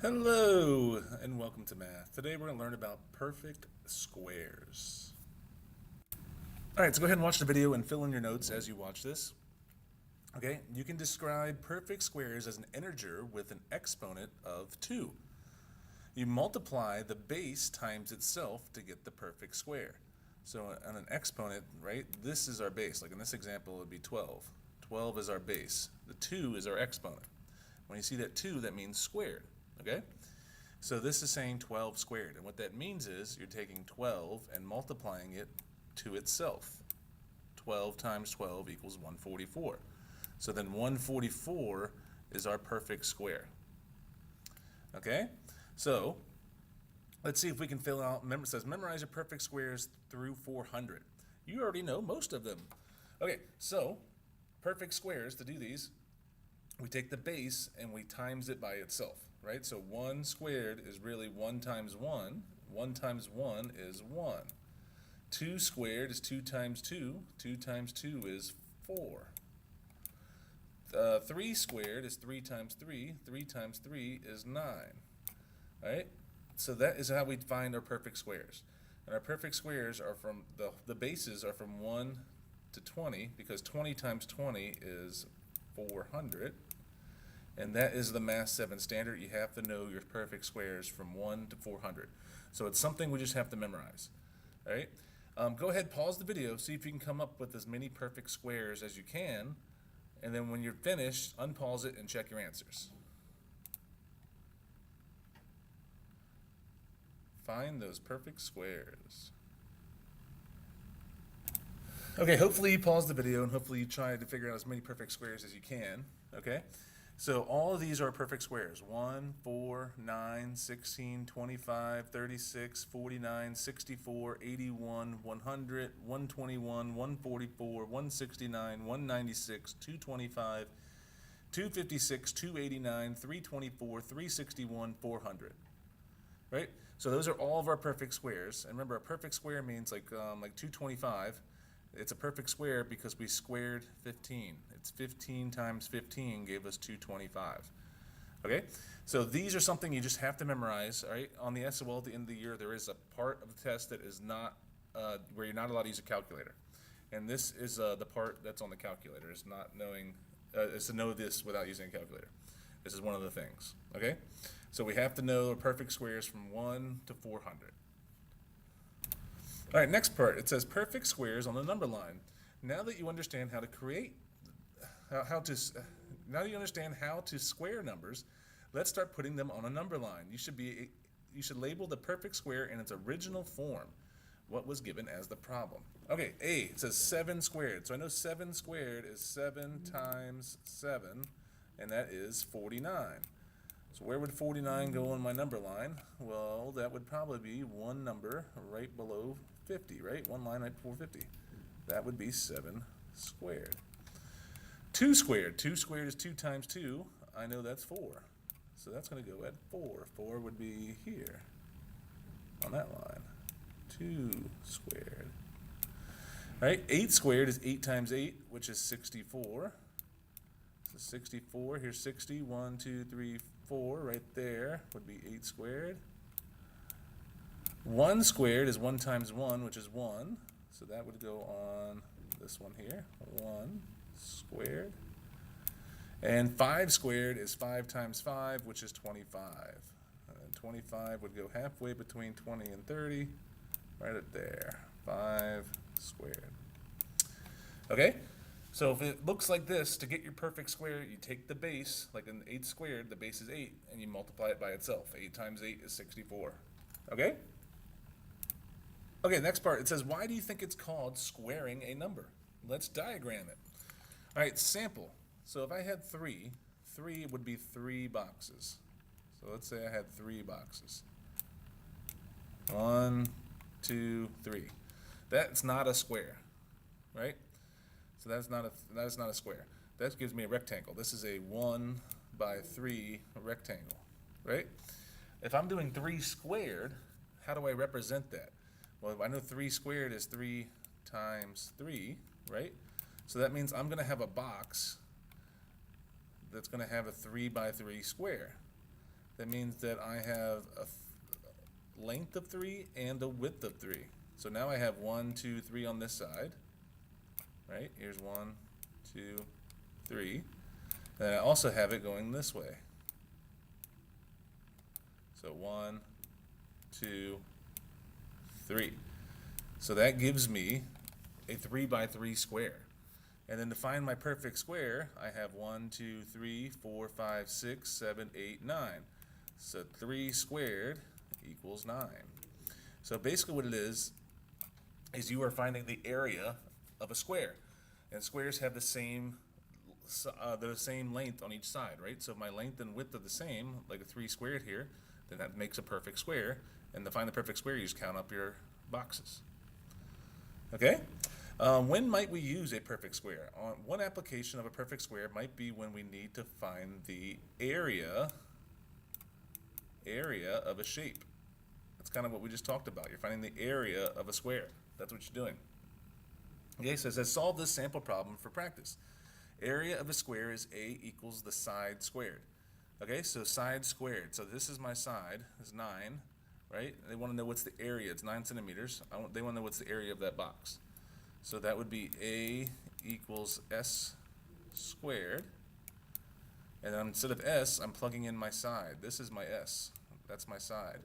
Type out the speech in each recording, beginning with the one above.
Hello and welcome to math. Today we're going to learn about perfect squares. Alright, so go ahead and watch the video and fill in your notes as you watch this. Okay, you can describe perfect squares as an integer with an exponent of 2. You multiply the base times itself to get the perfect square. So on an exponent, right, this is our base. Like in this example, it would be 12. 12 is our base. The 2 is our exponent. When you see that 2, that means squared. Okay? So this is saying 12 squared. And what that means is you're taking 12 and multiplying it to itself. 12 times 12 equals 144. So then 144 is our perfect square. Okay? So let's see if we can fill out. Remember, it says memorize your perfect squares through 400. You already know most of them. Okay, so perfect squares, to do these, we take the base and we times it by itself, right? So 1 squared is really 1 times 1. 1 times 1 is 1. 2 squared is 2 times 2. 2 times 2 is 4. 3 squared is 3 times 3. 3 times 3 is 9. All right? So that is how we find our perfect squares. And our perfect squares are from, the bases are from 1 to 20, because 20 times 20 is 400. And that is the Math 7 standard. You have to know your perfect squares from 1 to 400. So it's something we just have to memorize. All right? Go ahead, pause the video, see if you can come up with as many perfect squares as you can. And then when you're finished, unpause it and check your answers. Find those perfect squares. Okay, hopefully you paused the video and hopefully you tried to figure out as many perfect squares as you can. Okay? So all of these are perfect squares. 1, 4, 9, 16, 25, 36, 49, 64, 81, 100, 121, 144, 169, 196, 225, 256, 289, 324, 361, 400. Right? So those are all of our perfect squares. And remember, a perfect square means like 225. It's a perfect square because we squared 15. It's 15 times 15 gave us 225. Okay? So these are something you just have to memorize. All right? On the SOL at the end of the year, there is a part of the test that is not, where you're not allowed to use a calculator. And this is the part that's on the calculator. Is not knowing, is to know this without using a calculator. This is one of the things. Okay? So we have to know perfect squares from 1 to 400. All right, next part. It says perfect squares on the number line. Now that you understand how to create, now that you understand how to square numbers, let's start putting them on a number line. You should label the perfect square in its original form. What was given as the problem? Okay, A, it says 7 squared. So I know 7 squared is 7 times 7, and that is 49. So where would 49 go on my number line? Well, that would probably be one number right below 50, right? One line right before 50. That would be 7 squared. 2 squared. 2 squared is 2 times 2. I know that's 4. So that's going to go at 4. 4 would be here on that line. 2 squared. Right? 8 squared is 8 times 8, which is 64. So 64, here's 60, 1, 2, 3, 4, right there would be 8 squared. 1 squared is 1 times 1, which is 1. So that would go on this one here, 1 squared. And 5 squared is 5 times 5, which is 25. And 25 would go halfway between 20 and 30, right at there, 5 squared. Okay? So if it looks like this, to get your perfect square, you take the base, like an 8 squared, the base is 8, and you multiply it by itself. 8 times 8 is 64. Okay? Okay, next part. It says, why do you think it's called squaring a number? Let's diagram it. All right, sample. So if I had 3 would be 3 boxes. So let's say I had 3 boxes. 1, 2, 3. That's not a square, right? So that is not a square. That gives me a rectangle. This is a 1 by 3 rectangle, right? If I'm doing 3 squared, how do I represent that? Well, I know 3 squared is 3 times 3, right? So that means I'm going to have a box that's going to have a 3 by 3 square. that means that I have a length of 3 and a width of 3. So now I have 1, 2, 3 on this side, right? Here's 1, 2, 3. And I also have it going this way. So 1, 2, 3. So that gives me a 3 by 3 square. And then to find my perfect square, I have 1, 2, 3, 4, 5, 6, 7, 8, 9. So 3 squared equals 9. So basically what it is you are finding the area of a square. And squares have the same length on each side, right? So if my length and width are the same, like a 3 squared here, then that makes a perfect square. And to find the perfect square, you just count up your boxes. Okay? When might we use a perfect square? One application of a perfect square might be when we need to find the area of a shape. That's kind of what we just talked about. You're finding the area of a square. That's what you're doing. Okay, so it says solve this sample problem for practice. Area of a square is A equals the side squared. Okay, so side squared. So this is my side, is 9, right? They want to know what's the area. It's 9 centimeters. They want to know what's the area of that box. So that would be A equals S squared. And then instead of S, I'm plugging in my side. This is my S. That's my side.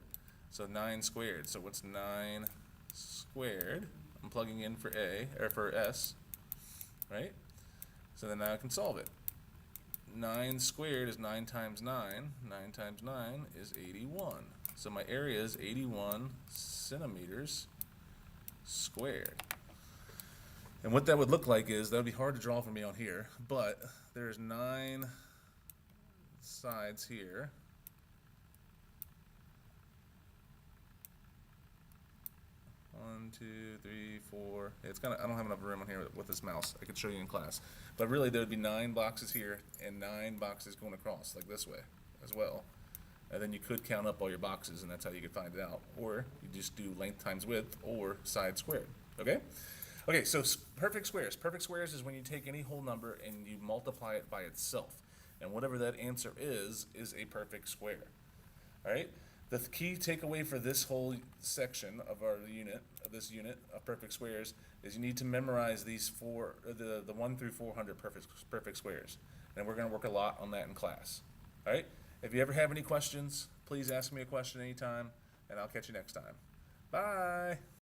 So 9 squared. So what's 9 squared? I'm plugging in for A, or for S, right? So then now I can solve it. 9 squared is 9 times 9. 9 times 9 is 81. So my area is 81 centimeters squared. And what that would look like is, that would be hard to draw for me on here, but there's 9 sides here. One, two, three, four. Yeah, it's kind of, I don't have enough room on here with this mouse. I could show you in class. But really, there would be 9 boxes here and 9 boxes going across, like this way as well. And then you could count up all your boxes, and that's how you could find it out. Or you just do length times width, or side squared. Okay? Okay, so perfect squares. Perfect squares is when you take any whole number and you multiply it by itself. And whatever that answer is a perfect square. All right? The key takeaway for this whole section of our unit, this unit of perfect squares, is you need to memorize these the 1 through 400 perfect squares. And we're going to work a lot on that in class. All right? If you ever have any questions, please ask me a question anytime, and I'll catch you next time. Bye.